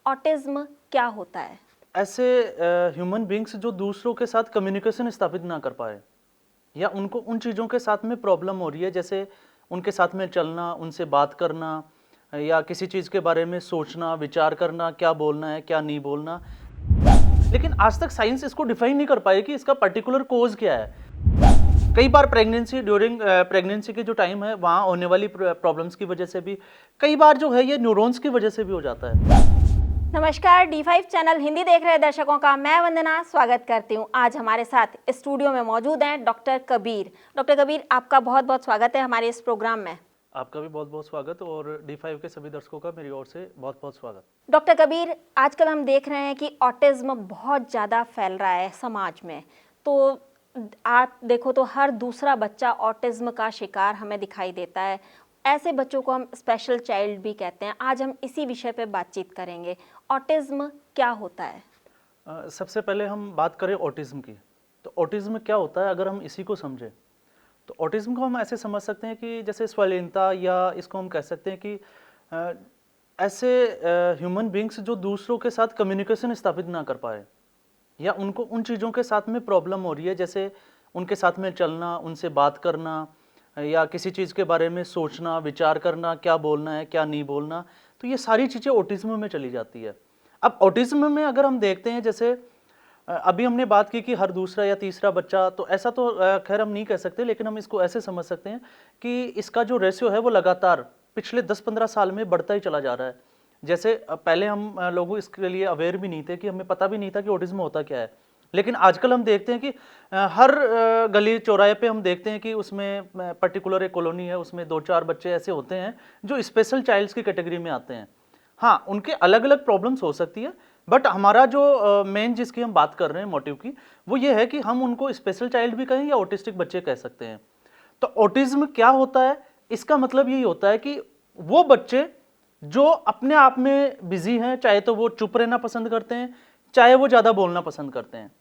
Autism क्या होता है? ऐसे ह्यूमन बींग्स जो दूसरों के साथ कम्युनिकेशन स्थापित ना कर पाए या उनको उन चीज़ों के साथ में प्रॉब्लम हो रही है, जैसे उनके साथ में चलना, उनसे बात करना या किसी चीज़ के बारे में सोचना, विचार करना, क्या बोलना है क्या नहीं बोलना। लेकिन आज तक साइंस इसको डिफाइन नहीं कर पाई कि इसका पर्टिकुलर कोज क्या है। कई बार प्रेगनेंसी ड्यूरिंग प्रेगनेंसी के जो टाइम है वहाँ होने वाली प्रॉब्लम्स की वजह से भी, कई बार जो है ये न्यूरॉन्स की वजह से भी हो जाता है। नमस्कार, D5 चैनल हिंदी देख रहे दर्शकों का मैं वंदना स्वागत करती हूं। आज हमारे साथ स्टूडियो में मौजूद हैं डॉक्टर कबीर। डॉक्टर कबीर, आपका बहुत बहुत स्वागत है हमारे इस प्रोग्राम में। आपका भी बहुत बहुत स्वागत और D5 के सभी दर्शकों का मेरी ओर से बहुत बहुत स्वागत। डॉक्टर कबीर, आजकल हम देख रहे हैं कि ऑटिज्म बहुत ज़्यादा फैल रहा है समाज में। तो आप देखो तो हर दूसरा बच्चा ऑटिज्म का शिकार हमें दिखाई देता है। ऐसे बच्चों को हम स्पेशल चाइल्ड भी कहते हैं। आज हम इसी विषय पे बातचीत करेंगे। ऑटिज्म क्या होता है? सबसे पहले हम बात करें ऑटिज्म की। तो ऑटिज्म क्या होता है, अगर हम इसी को समझें तो ऑटिज्म को हम ऐसे समझ सकते हैं कि जैसे स्वलीनता, या इसको हम कह सकते हैं कि अ, ऐसे ह्यूमन बींग्स जो दूसरों के साथ कम्युनिकेशन स्थापित ना कर पाए या उनको उन चीज़ों के साथ में प्रॉब्लम हो रही है, जैसे उनके साथ में चलना, उनसे बात करना या किसी चीज़ के बारे में सोचना, विचार करना, क्या बोलना है क्या नहीं बोलना। तो ये सारी चीज़ें ऑटिज्म में चली जाती है। अब ऑटिज्म में अगर हम देखते हैं, जैसे अभी हमने बात की कि हर दूसरा या तीसरा बच्चा, तो ऐसा तो खैर हम नहीं कह सकते, लेकिन हम इसको ऐसे समझ सकते हैं कि इसका जो रेशियो है वो लगातार पिछले 10-15 साल में बढ़ता ही चला जा रहा है। जैसे पहले हम लोगों इसके लिए अवेयर भी नहीं थे, कि हमें पता भी नहीं था कि ऑटिज्म होता क्या है। लेकिन आजकल हम देखते हैं कि हर गली चौराहे पे हम देखते हैं कि उसमें पर्टिकुलर एक कॉलोनी है, उसमें 2-4 बच्चे ऐसे होते हैं जो स्पेशल चाइल्ड्स की कैटेगरी में आते हैं। हाँ, उनके अलग अलग प्रॉब्लम्स हो सकती है, बट हमारा जो मेन जिसकी हम बात कर रहे हैं मोटिव की, वो ये है कि हम उनको स्पेशल चाइल्ड भी कहें या ऑटिस्टिक बच्चे कह सकते हैं। तो ऑटिज्म क्या होता है, इसका मतलब यही होता है कि वो बच्चे जो अपने आप में बिजी हैं, चाहे तो वो चुप रहना पसंद करते हैं, चाहे वो ज़्यादा बोलना पसंद करते हैं।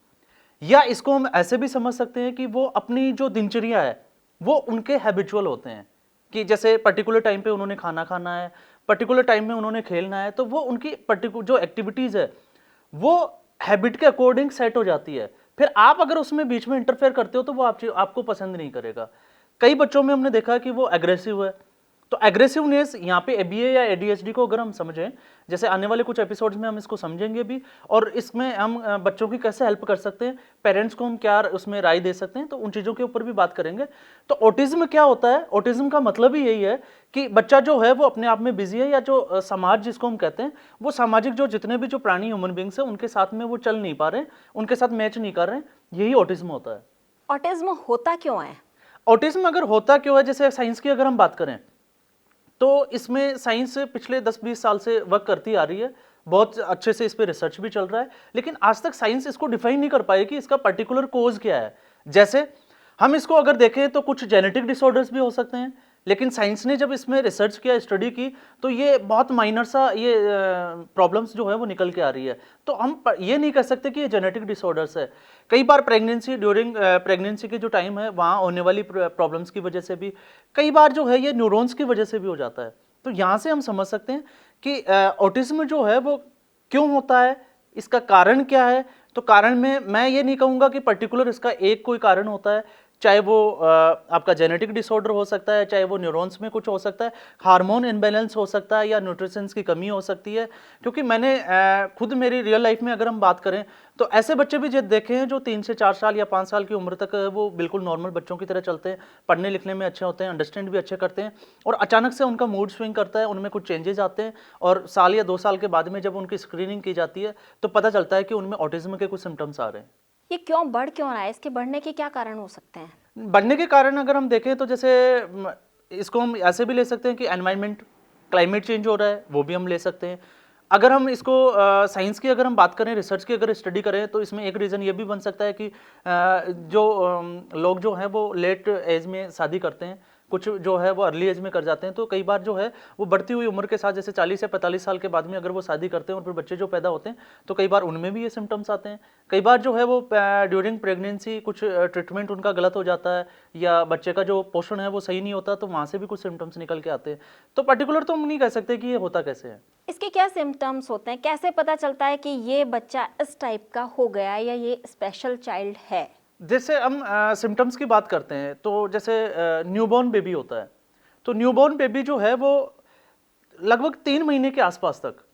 या इसको हम ऐसे भी समझ सकते हैं कि वो अपनी जो दिनचर्या है वो उनके हैबिचुअल होते हैं, कि जैसे पर्टिकुलर टाइम पे उन्होंने खाना खाना है, पर्टिकुलर टाइम में उन्होंने खेलना है, तो वो उनकी पर्टिकुलर जो एक्टिविटीज़ है वो हैबिट के अकॉर्डिंग सेट हो जाती है। फिर आप अगर उसमें बीच में इंटरफेयर करते हो तो वो आपको पसंद नहीं करेगा। कई बच्चों में हमने देखा कि वो एग्रेसिव है। तो एग्रेसिवनेस यहाँ पे एबीए या एडीएचडी को अगर हम समझें, जैसे आने वाले कुछ एपिसोड्स में हम इसको समझेंगे भी, और इसमें हम बच्चों की कैसे हेल्प कर सकते हैं, पेरेंट्स को हम क्या उसमें राय दे सकते हैं, तो उन चीज़ों के ऊपर भी बात करेंगे। तो ऑटिज्म क्या होता है, ऑटिज्म का मतलब ही यही है कि बच्चा जो है वो अपने आप में बिजी है, या जो समाज जिसको हम कहते हैं, वो सामाजिक जो जितने भी जो प्राणी ह्यूमन बींग्स हैं उनके साथ में वो चल नहीं पा रहे, उनके साथ मैच नहीं कर रहे, यही ऑटिज्म होता है। ऑटिज्म होता क्यों है? ऑटिज्म अगर होता क्यों है, जैसे साइंस की अगर हम बात करें तो इसमें साइंस पिछले 10-20 साल से वर्क करती आ रही है, बहुत अच्छे से इस पे रिसर्च भी चल रहा है, लेकिन आज तक साइंस इसको डिफाइन नहीं कर पाई कि इसका पर्टिकुलर कोज क्या है। जैसे हम इसको अगर देखें तो कुछ जेनेटिक डिसऑर्डर्स भी हो सकते हैं, लेकिन साइंस ने जब इसमें रिसर्च किया, स्टडी की, तो ये बहुत माइनर सा ये प्रॉब्लम्स जो है वो निकल के आ रही है। तो हम ये नहीं कह सकते कि ये जेनेटिक डिसऑर्डर्स है। कई बार प्रेगनेंसी ड्यूरिंग प्रेगनेंसी के जो टाइम है वहाँ होने वाली प्रॉब्लम्स की वजह से भी, कई बार जो है ये न्यूरॉन्स की वजह से भी हो जाता है। तो यहाँ से हम समझ सकते हैं कि ऑटिज्म जो है वो क्यों होता है, इसका कारण क्या है। तो कारण में मैं ये नहीं कहूँगा कि पर्टिकुलर इसका एक कोई कारण होता है, चाहे वो आपका जेनेटिक डिसऑर्डर हो सकता है, चाहे वो न्यूरॉन्स में कुछ हो सकता है, हार्मोन इम्बैलेंस हो सकता है, या न्यूट्रिशंस की कमी हो सकती है। क्योंकि मैंने खुद मेरी रियल लाइफ में अगर हम बात करें तो ऐसे बच्चे भी जो देखे हैं जो 3 से 4 साल या 5 साल की उम्र तक वो बिल्कुल नॉर्मल बच्चों की तरह चलते हैं, पढ़ने लिखने में अच्छे होते हैं, अंडरस्टैंड भी अच्छे करते हैं, और अचानक से उनका मूड स्विंग करता है, उनमें कुछ चेंजेस आते हैं, और साल या 2 साल के बाद में जब उनकी स्क्रीनिंग की जाती है तो पता चलता है कि उनमें ऑटिज्म के कुछ सिम्टम्स आ रहे हैं। ये बढ़ क्यों रहा है? इसके बढ़ने के क्या कारण हो सकते हैं? बढ़ने के कारण अगर हम देखें तो जैसे इसको हम ऐसे भी ले सकते हैं कि एनवायरनमेंट, क्लाइमेट चेंज हो रहा है, वो भी हम ले सकते हैं। अगर हम इसको साइंस की अगर हम बात करें, रिसर्च की अगर स्टडी करें, तो इसमें एक रीज़न ये भी बन सकता है कि जो लोग जो हैं वो लेट एज में शादी करते हैं, कुछ जो है वो अर्ली एज में कर जाते हैं, तो कई बार जो है वो बढ़ती हुई उम्र के साथ जैसे 40 या 45 साल के बाद में अगर वो शादी करते हैं और फिर बच्चे जो पैदा होते हैं तो कई बार उनमें भी ये सिम्टम्स आते हैं। कई बार जो है वो ड्यूरिंग प्रेगनेंसी कुछ ट्रीटमेंट उनका गलत हो जाता है या बच्चे का जो पोषण है वो सही नहीं होता, तो वहाँ से भी कुछ सिम्टम्स निकल के आते हैं। तो पर्टिकुलर तो हम नहीं कह सकते कि ये होता कैसे है। इसके क्या सिम्टम्स होते हैं, कैसे पता चलता है कि ये बच्चा इस टाइप का हो गया या ये स्पेशल चाइल्ड है? जैसे हम सिम्टम्स की बात करते हैं तो जैसे न्यूबॉर्न बेबी होता है, तो न्यूबॉर्न बेबी जो है वो लगभग 3 महीने के आसपास तक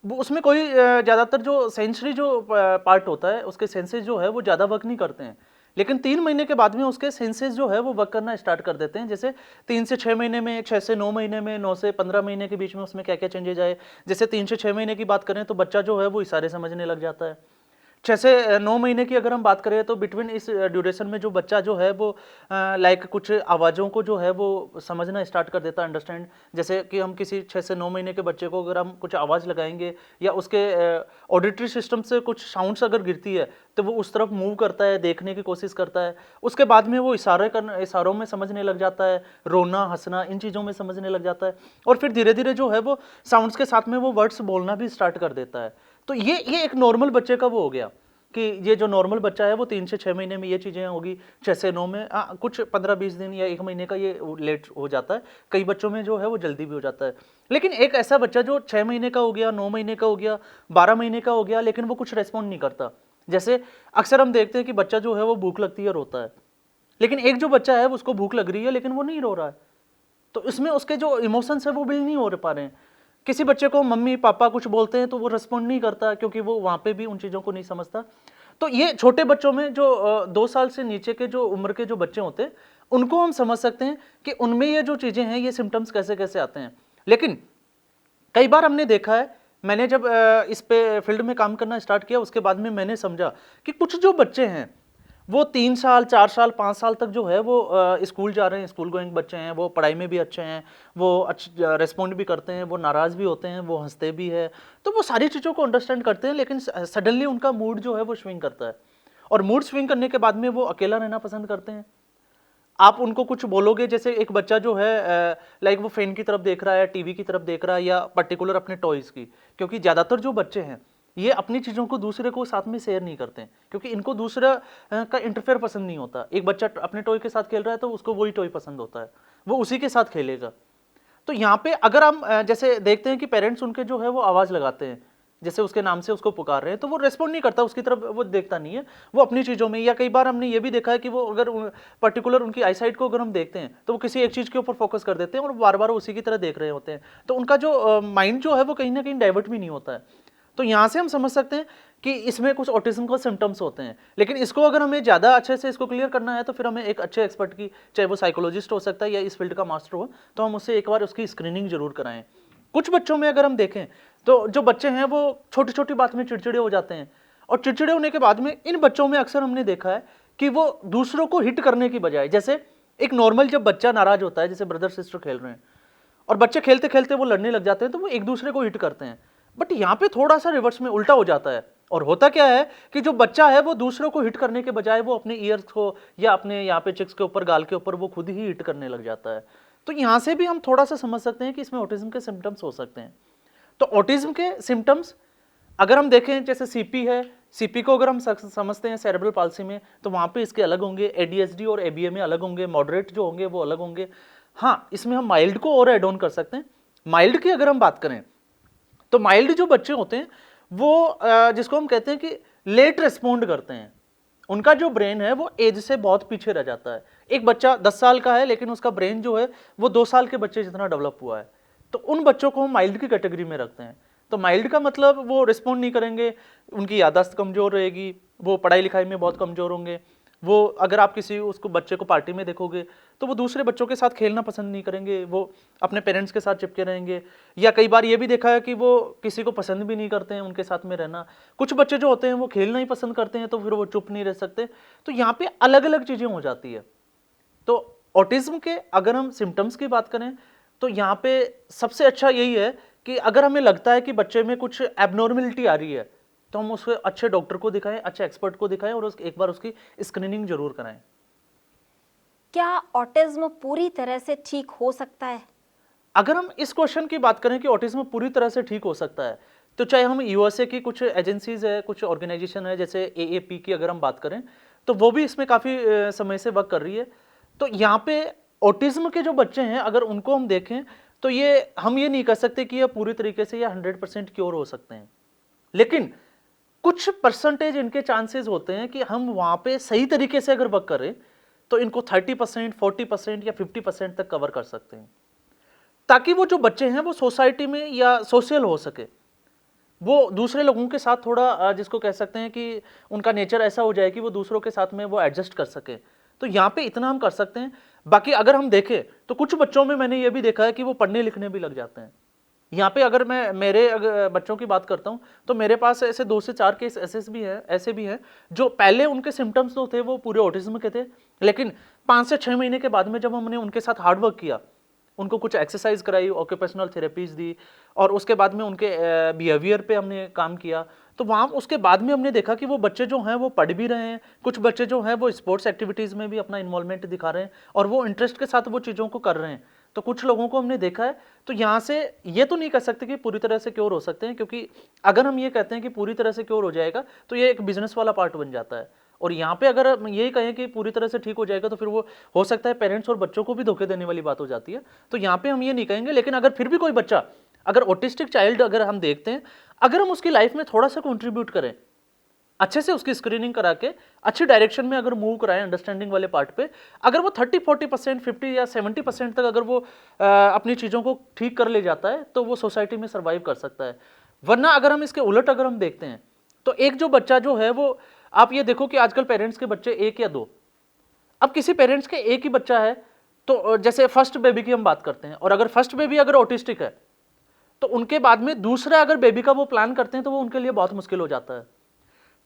वो उसमें कोई ज़्यादातर जो सेंसरी जो पार्ट होता है उसके सेंसेस जो है वो ज़्यादा वर्क नहीं करते हैं, लेकिन 3 महीने के बाद में उसके सेंसेस जो है वो वर्क करना स्टार्ट कर देते हैं। जैसे 3 से 6 महीने में, 6 से 9 महीने में, 9 से 15 महीने के बीच में उसमें क्या क्या चेंजेज आए। जैसे 3 से 6 महीने की बात करें तो बच्चा जो है वो इशारे समझने लग जाता है। 6 से 9 महीने की अगर हम बात करें तो बिटवीन इस ड्यूरेशन में जो बच्चा जो है वो लाइक कुछ आवाज़ों को जो है वो समझना स्टार्ट कर देता है, अंडरस्टैंड। जैसे कि हम किसी 6 से 9 महीने के बच्चे को अगर हम कुछ आवाज़ लगाएंगे या उसके ऑडिटरी सिस्टम से कुछ साउंड्स अगर गिरती है तो वो उस तरफ मूव करता है, देखने की कोशिश करता है। उसके बाद में वो इशारों में समझने लग जाता है, रोना हंसना इन चीज़ों में समझने लग जाता है, और फिर धीरे धीरे जो है वो साउंड्स के साथ में वो वर्ड्स बोलना भी स्टार्ट कर देता है। तो ये एक नॉर्मल बच्चे का वो हो गया कि ये जो नॉर्मल बच्चा है वो 3 से 6 महीने में ये चीज़ें होगी, 6 से 9 में कुछ 15-20 दिन या 1 महीने का ये लेट हो जाता है। कई बच्चों में जो है वो जल्दी भी हो जाता है। लेकिन एक ऐसा बच्चा जो 6 महीने का हो गया, 9 महीने का हो गया, 12 महीने का हो गया, लेकिन वो कुछ रेस्पॉन्ड नहीं करता। जैसे अक्सर हम देखते हैं कि बच्चा जो है वो भूख लगती है रोता है, लेकिन एक जो बच्चा है उसको भूख लग रही है लेकिन वो नहीं रो रहा है, तो इसमें उसके जो इमोशंस है वो बिल्ड नहीं हो पा रहे हैं। किसी बच्चे को मम्मी पापा कुछ बोलते हैं तो वो रिस्पॉन्ड नहीं करता क्योंकि वो वहाँ पे भी उन चीज़ों को नहीं समझता। तो ये छोटे बच्चों में जो 2 साल से नीचे के जो उम्र के जो बच्चे होते हैं उनको हम समझ सकते हैं कि उनमें ये जो चीज़ें हैं ये सिम्टम्स कैसे कैसे आते हैं। लेकिन कई बार हमने देखा है, मैंने जब इस पे फील्ड में काम करना स्टार्ट किया उसके बाद में मैंने समझा कि कुछ जो बच्चे हैं वो 3 साल 4 साल 5 साल तक जो है वो स्कूल जा रहे हैं, स्कूल गोइंग बच्चे हैं, वो पढ़ाई में भी अच्छे हैं, वो अच्छे रिस्पॉन्ड भी करते हैं, वो नाराज़ भी होते हैं, वो हंसते भी है, तो वो सारी चीज़ों को अंडरस्टैंड करते हैं, लेकिन सडनली उनका मूड जो है वो स्विंग करता है, और मूड स्विंग करने के बाद में वो अकेला रहना पसंद करते हैं। आप उनको कुछ बोलोगे, जैसे एक बच्चा जो है लाइक वो फैन की तरफ देख रहा है, टीवी की तरफ देख रहा है, या पर्टिकुलर अपने टॉयज़ की, क्योंकि ज़्यादातर जो बच्चे हैं ये अपनी चीज़ों को दूसरे को साथ में शेयर नहीं करते हैं, क्योंकि इनको दूसरा का इंटरफेयर पसंद नहीं होता। एक बच्चा अपने टॉय के साथ खेल रहा है तो उसको वही टॉय पसंद होता है, वो उसी के साथ खेलेगा। तो यहाँ पे अगर हम जैसे देखते हैं कि पेरेंट्स उनके जो है वो आवाज़ लगाते हैं, जैसे उसके नाम से उसको पुकार रहे हैं, तो वो रेस्पॉन्ड नहीं करता, उसकी तरफ वो देखता नहीं है, वो अपनी चीज़ों में। या कई बार हमने ये भी देखा है कि वो अगर पर्टिकुलर उनकी आईसाइट को अगर हम देखते हैं तो वो किसी एक चीज़ के ऊपर फोकस कर देते हैं और बार बार उसी की तरह देख रहे होते हैं, तो उनका जो माइंड जो है वो कहीं ना कहीं डाइवर्ट भी नहीं होता है। तो यहाँ से हम समझ सकते हैं कि इसमें कुछ ऑटिज्म का सिम्टम्स होते हैं। लेकिन इसको अगर हमें ज़्यादा अच्छे से इसको क्लियर करना है तो फिर हमें एक अच्छे एक्सपर्ट की, चाहे वो साइकोलॉजिस्ट हो सकता है या इस फील्ड का मास्टर हो, तो हम उससे एक बार उसकी स्क्रीनिंग जरूर कराएं। कुछ बच्चों में अगर हम देखें तो जो बच्चे हैं वो छोटी छोटी बात में चिड़चिड़े हो जाते हैं, और चिड़चिड़े होने के बाद में इन बच्चों में अक्सर हमने देखा है कि वो दूसरों को हिट करने की बजाय, जैसे एक नॉर्मल जब बच्चा नाराज होता है, जैसे ब्रदर सिस्टर खेल रहे हैं और बच्चे खेलते खेलते वो लड़ने लग जाते हैं, तो वो एक दूसरे को हिट करते हैं। बट यहाँ पे थोड़ा सा रिवर्स में उल्टा हो जाता है, और होता क्या है कि जो बच्चा है वो दूसरों को हिट करने के बजाय वो अपने ईयर्स को या अपने यहाँ पे चिक्स के ऊपर, गाल के ऊपर वो खुद ही हिट करने लग जाता है। तो यहाँ से भी हम थोड़ा सा समझ सकते हैं कि इसमें ऑटिज्म के सिम्टम्स हो सकते हैं। तो ऑटिज्म के सिम्टम्स अगर हम देखें, जैसे सीपी है, सीपी को अगर हम समझते हैं सेरेब्रल पाल्सी में, तो वहाँ पे इसके अलग होंगे, एडीएचडी और एबीए में अलग होंगे, मॉडरेट जो होंगे वो अलग होंगे। हाँ, इसमें हम माइल्ड को और एड ऑन कर सकते हैं। माइल्ड की अगर हम बात करें तो माइल्ड जो बच्चे होते हैं वो जिसको हम कहते हैं कि लेट रिस्पॉन्ड करते हैं, उनका जो ब्रेन है वो एज से बहुत पीछे रह जाता है। एक बच्चा 10 साल का है लेकिन उसका ब्रेन जो है वो 2 साल के बच्चे जितना डेवलप हुआ है, तो उन बच्चों को हम माइल्ड की कैटेगरी में रखते हैं। तो माइल्ड का मतलब वो रिस्पॉन्ड नहीं करेंगे, उनकी याददाश्त कमजोर रहेगी, वो पढ़ाई लिखाई में बहुत कमजोर होंगे, वो अगर आप किसी उसको बच्चे को पार्टी में देखोगे तो वो दूसरे बच्चों के साथ खेलना पसंद नहीं करेंगे, वो अपने पेरेंट्स के साथ चिपके रहेंगे। या कई बार ये भी देखा है कि वो किसी को पसंद भी नहीं करते हैं उनके साथ में रहना। कुछ बच्चे जो होते हैं वो खेलना ही पसंद करते हैं, तो फिर वो चुप नहीं रह सकते। तो यहाँ पे अलग अलग चीज़ें हो जाती है। तो ऑटिज्म के अगर हम सिम्टम्स की बात करें तो यहाँ पे सबसे अच्छा यही है कि अगर हमें लगता है कि बच्चे में कुछ एबनॉर्मलिटी आ रही है तो हम उसको अच्छे डॉक्टर को दिखाएं, अच्छे एक्सपर्ट को दिखाएं और एक बार उसकी स्क्रीनिंग जरूर कराएं। क्या ऑटिज्म पूरी तरह से ठीक हो सकता है? अगर हम इस क्वेश्चन की बात करें कि ऑटिज्म पूरी तरह से ठीक हो सकता है, तो चाहे हम यूएसए की कुछ एजेंसीज है, कुछ ऑर्गेनाइजेशन है, जैसे एएपी की अगर हम बात करें, तो वो भी इसमें काफ़ी समय से वर्क कर रही है। तो यहाँ पे ऑटिज्म के जो बच्चे हैं, अगर उनको हम देखें, तो ये हम ये नहीं कह सकते कि ये पूरी तरीके से या 100% क्योर हो सकते हैं, लेकिन कुछ परसेंटेज इनके चांसेस होते हैं कि हम वहाँ पे सही तरीके से अगर वर्क करें, तो इनको 30%, 40% या 50% तक कवर कर सकते हैं, ताकि वो जो बच्चे हैं वो सोसाइटी में या सोशल हो सके, वो दूसरे लोगों के साथ थोड़ा जिसको कह सकते हैं कि उनका नेचर ऐसा हो जाए कि वो दूसरों के साथ में वो एडजस्ट कर सके। तो यहाँ पे इतना हम कर सकते हैं। बाकी अगर हम देखें तो कुछ बच्चों में मैंने ये भी देखा है कि वो पढ़ने लिखने भी लग जाते हैं। यहाँ पे अगर मैं मेरे अगर बच्चों की बात करता हूँ, तो मेरे पास ऐसे 2 से 4 केस ऐसे भी हैं जो पहले उनके सिम्टम्स तो थे वो पूरे ऑटिज्म के थे, लेकिन 5 से 6 महीने के बाद में जब हमने उनके साथ हार्ड वर्क किया, उनको कुछ एक्सरसाइज कराई, ऑक्यूपेशनल थेरेपीज दी, और उसके बाद में उनके बिहेवियर पे हमने काम किया, तो वहाँ उसके बाद में हमने देखा कि वो बच्चे जो हैं वो पढ़ भी रहे हैं, कुछ बच्चे जो हैं वो स्पोर्ट्स एक्टिविटीज़ में भी अपना इन्वॉल्वमेंट दिखा रहे हैं और वो इंटरेस्ट के साथ वो चीज़ों को कर रहे हैं। तो कुछ लोगों को हमने देखा है। तो यहाँ से ये तो नहीं कह सकते कि पूरी तरह से क्योर हो सकते हैं, क्योंकि अगर हम ये कहते हैं कि पूरी तरह से क्योर हो जाएगा तो ये एक बिजनेस वाला पार्ट बन जाता है। और यहाँ पे अगर हम यही कहें कि पूरी तरह से ठीक हो जाएगा, तो फिर वो हो सकता है पेरेंट्स और बच्चों को भी धोखे देने वाली बात हो जाती है। तो यहाँ पे हम ये नहीं कहेंगे, लेकिन अगर फिर भी कोई बच्चा, अगर ऑटिस्टिक चाइल्ड अगर हम देखते हैं, अगर हम उसकी लाइफ में थोड़ा सा कंट्रीब्यूट करें, अच्छे से उसकी स्क्रीनिंग करा के अच्छी डायरेक्शन में अगर मूव कराएं अंडरस्टैंडिंग वाले पार्ट पे, अगर वो 30-40%, 50 या 70% तक अगर वो अपनी चीज़ों को ठीक कर ले जाता है, तो वो सोसाइटी में सर्वाइव कर सकता है। वरना अगर हम इसके उलट अगर हम देखते हैं, तो एक जो बच्चा जो है वो, आप ये देखो कि आजकल पेरेंट्स के बच्चे 1 या 2, अब किसी पेरेंट्स के एक ही बच्चा है, तो जैसे फर्स्ट बेबी की हम बात करते हैं, और अगर फर्स्ट बेबी अगर ऑटिस्टिक है, तो उनके बाद में दूसरा अगर बेबी का वो प्लान करते हैं, तो वो उनके लिए बहुत मुश्किल हो जाता है।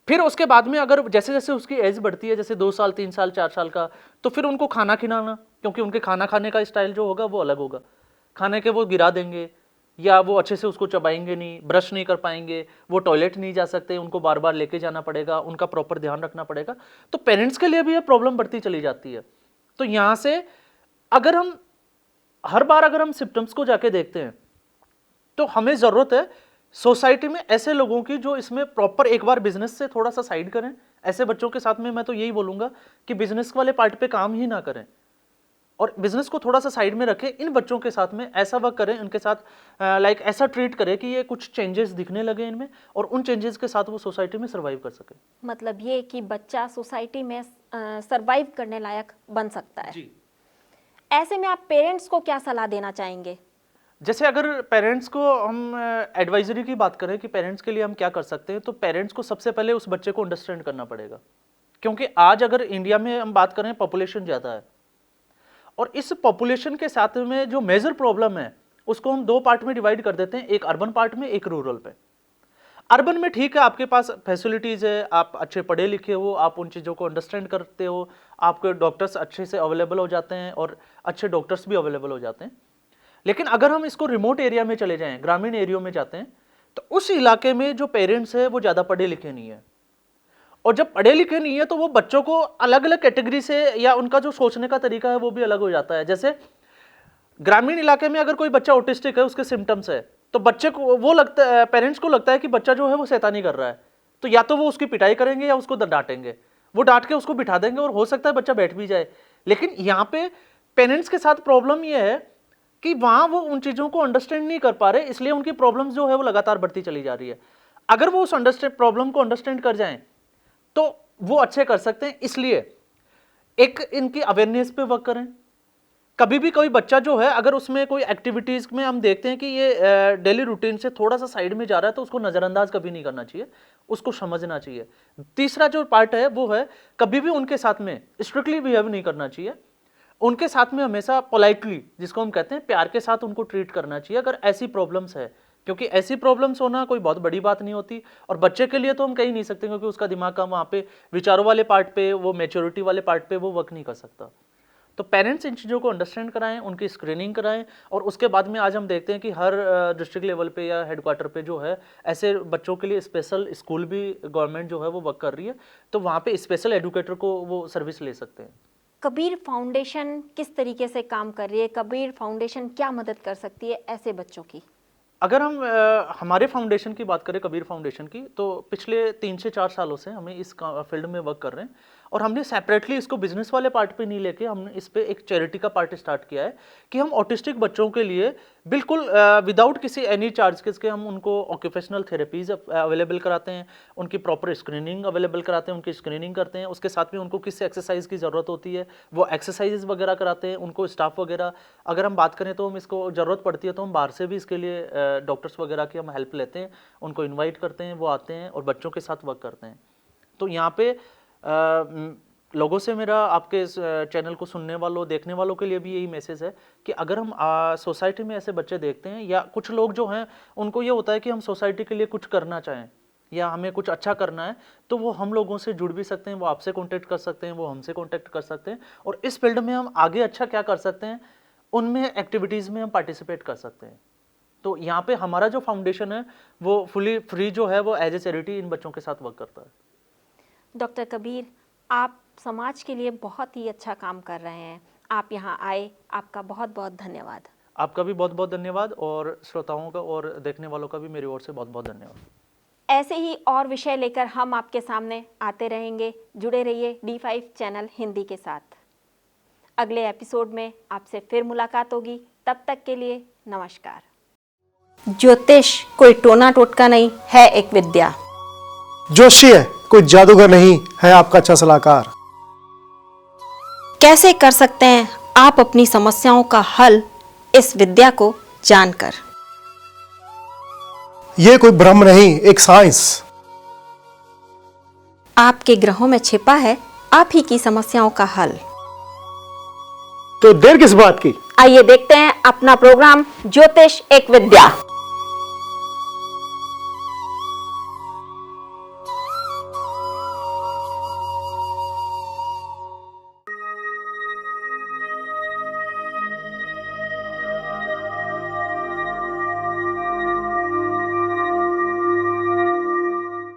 फिर उसके बाद में अगर जैसे जैसे उसकी एज बढ़ती है, जैसे 2 साल, 3 साल, 4 साल का, तो फिर उनको खाना खिलाना, क्योंकि उनके खाना खाने का स्टाइल जो होगा वो अलग होगा। खाने के वो गिरा देंगे, या वो अच्छे से उसको चबाएंगे नहीं, ब्रश नहीं कर पाएंगे, वो टॉयलेट नहीं जा सकते, उनको बार बार लेके जाना पड़ेगा, उनका प्रॉपर ध्यान रखना पड़ेगा। तो पेरेंट्स के लिए भी ये प्रॉब्लम बढ़ती चली जाती है। तो यहाँ से अगर हम हर बार अगर हम सिम्टम्स को जाके देखते हैं, तो हमें ज़रूरत है सोसाइटी में ऐसे लोगों की जो इसमें प्रॉपर एक बार बिजनेस से थोड़ा सा साइड करें। ऐसे बच्चों के साथ में मैं तो यही बोलूँगा कि बिजनेस वाले पार्ट पे काम ही ना करें, और बिजनेस को थोड़ा सा साइड में रखें। इन बच्चों के साथ में ऐसा वर्क करें, इनके साथ लाइक ऐसा ट्रीट करें कि ये कुछ चेंजेस दिखने लगे इनमें, और उन चेंजेस के साथ वो सोसाइटी में सर्वाइव कर सके। मतलब ये कि बच्चा सोसाइटी में सरवाइव करने लायक बन सकता है। जी। ऐसे में आप पेरेंट्स को क्या सलाह देना चाहेंगे? जैसे अगर पेरेंट्स को हम एडवाइजरी की बात करें कि पेरेंट्स के लिए हम क्या कर सकते हैं, तो पेरेंट्स को सबसे पहले उस बच्चे को अंडरस्टैंड करना पड़ेगा, क्योंकि आज अगर इंडिया में हम बात करें, पॉपुलेशन ज़्यादा है, और इस पॉपुलेशन के साथ में जो मेजर प्रॉब्लम है उसको हम 2 पार्ट में डिवाइड कर देते हैं, एक अर्बन पार्ट में, एक रूरल पे। अर्बन में ठीक है, आपके पास फैसिलिटीज़ है, आप अच्छे पढ़े लिखे हो, आप उन चीज़ों को अंडरस्टैंड करते हो, आपके डॉक्टर्स अच्छे से अवेलेबल हो जाते हैं, और अच्छे डॉक्टर्स भी अवेलेबल हो जाते हैं। लेकिन अगर हम इसको रिमोट एरिया में चले जाएं, ग्रामीण एरिया में जाते हैं, तो उस इलाके में जो पेरेंट्स है वो ज़्यादा पढ़े लिखे नहीं है, और जब पढ़े लिखे नहीं है तो वो बच्चों को अलग अलग कैटेगरी से, या उनका जो सोचने का तरीका है वो भी अलग हो जाता है। जैसे ग्रामीण इलाके में अगर कोई बच्चा ऑटिस्टिक है, उसके सिम्टम्स है, तो बच्चे को वो लगता है, पेरेंट्स को लगता है कि बच्चा जो है वो शैतानी कर रहा है, तो या तो वो उसकी पिटाई करेंगे या उसको डांटेंगे, वो डांट के उसको बिठा देंगे, और हो सकता है बच्चा बैठ भी जाए। लेकिन यहाँ पे पेरेंट्स के साथ प्रॉब्लम ये है कि वहाँ वो उन चीज़ों को अंडरस्टैंड नहीं कर पा रहे, इसलिए उनकी प्रॉब्लम्स जो है वो लगातार बढ़ती चली जा रही है। अगर वो उस प्रॉब्लम को अंडरस्टैंड कर जाएं, तो वो अच्छे कर सकते हैं। इसलिए एक इनकी अवेयरनेस पे वर्क करें। कभी भी कोई बच्चा जो है, अगर उसमें कोई एक्टिविटीज़ में हम देखते हैं कि ये डेली रूटीन से थोड़ा सा साइड में जा रहा है, तो उसको नज़रअंदाज कभी नहीं करना चाहिए, उसको समझना चाहिए। तीसरा जो पार्ट है वो है, कभी भी उनके साथ में स्ट्रिक्टली बिहेव नहीं करना चाहिए, उनके साथ में हमेशा पोलाइटली, जिसको हम कहते हैं प्यार के साथ, उनको ट्रीट करना चाहिए अगर ऐसी प्रॉब्लम्स है, क्योंकि ऐसी प्रॉब्लम्स होना कोई बहुत बड़ी बात नहीं होती। और बच्चे के लिए तो हम कह ही नहीं सकते, क्योंकि उसका दिमाग का वहाँ पे विचारों वाले पार्ट पे, वो मैच्योरिटी वाले पार्ट पे वो वर्क नहीं कर सकता। तो पेरेंट्स इन चीज़ों को अंडरस्टैंड कराएं, उनकी स्क्रीनिंग कराएं, और उसके बाद में आज हम देखते हैं कि हर डिस्ट्रिक्ट लेवल पे या हेडक्वार्टर पे जो है, ऐसे बच्चों के लिए स्पेशल स्कूल भी गवर्नमेंट जो है वो वर्क कर रही है, तो वहाँ पे स्पेशल एजुकेटर को वो सर्विस ले सकते हैं। कबीर फाउंडेशन किस तरीके से काम कर रही है? कबीर फाउंडेशन क्या मदद कर सकती है ऐसे बच्चों की? अगर हम हमारे फाउंडेशन की बात करें, कबीर फाउंडेशन की, तो पिछले 3 से 4 सालों से हमें इस फील्ड में वर्क कर रहे हैं और हमने सेपरेटली इसको बिजनेस वाले पार्ट पे नहीं लेके हमने इस पे एक चैरिटी का पार्ट स्टार्ट किया है कि हम ऑटिस्टिक बच्चों के लिए बिल्कुल विदाउट किसी एनी चार्जेस के हम उनको ऑक्यूपेशनल थेरेपीज अवेलेबल कराते हैं, उनकी प्रॉपर स्क्रीनिंग अवेलेबल कराते हैं, उनकी स्क्रीनिंग करते हैं, उसके साथ में उनको किस एक्सरसाइज की ज़रूरत होती है वो एक्सरसाइजेज वगैरह कराते हैं, उनको स्टाफ वगैरह अगर हम बात करें तो हम इसको ज़रूरत पड़ती है तो हम बाहर से भी इसके लिए डॉक्टर्स वगैरह की हम हेल्प लेते हैं, उनको इन्वाइट करते हैं, वो आते हैं और बच्चों के साथ वर्क करते हैं। तो यहाँ पे लोगों से मेरा आपके इस चैनल को सुनने वालों देखने वालों के लिए भी यही मैसेज है कि अगर हम सोसाइटी में ऐसे बच्चे देखते हैं या कुछ लोग जो हैं उनको ये होता है कि हम सोसाइटी के लिए कुछ करना चाहें या हमें कुछ अच्छा करना है, तो वो हम लोगों से जुड़ भी सकते हैं, वो आपसे कांटेक्ट कर सकते हैं, वो हमसे कांटेक्ट कर सकते हैं और इस फील्ड में हम आगे अच्छा क्या कर सकते हैं उनमें एक्टिविटीज़ में हम पार्टिसिपेट कर सकते हैं। तो यहाँ पे हमारा जो फाउंडेशन है वो फुली फ्री जो है वो एज ए चैरिटी इन बच्चों के साथ वर्क करता है। डॉक्टर कबीर, आप समाज के लिए बहुत ही अच्छा काम कर रहे हैं। आप यहाँ आए, आपका बहुत बहुत धन्यवाद। आपका भी बहुत बहुत धन्यवाद और श्रोताओं का और देखने वालों का भी मेरी ओर से बहुत बहुत धन्यवाद। ऐसे ही और विषय लेकर हम आपके सामने आते रहेंगे। जुड़े रहिए D5 चैनल हिंदी के साथ। अगले एपिसोड में आपसे फिर मुलाकात होगी। तब तक के लिए नमस्कार। ज्योतिष कोई टोना टोटका नहीं है, एक विद्या। जोशी कोई जादूगर नहीं है, आपका अच्छा सलाहकार। कैसे कर सकते हैं आप अपनी समस्याओं का हल इस विद्या को जानकर? यह कोई भ्रम नहीं, एक साइंस। आपके ग्रहों में छिपा है आप ही की समस्याओं का हल। तो देर किस बात की? आइए देखते हैं अपना प्रोग्राम ज्योतिष एक विद्या।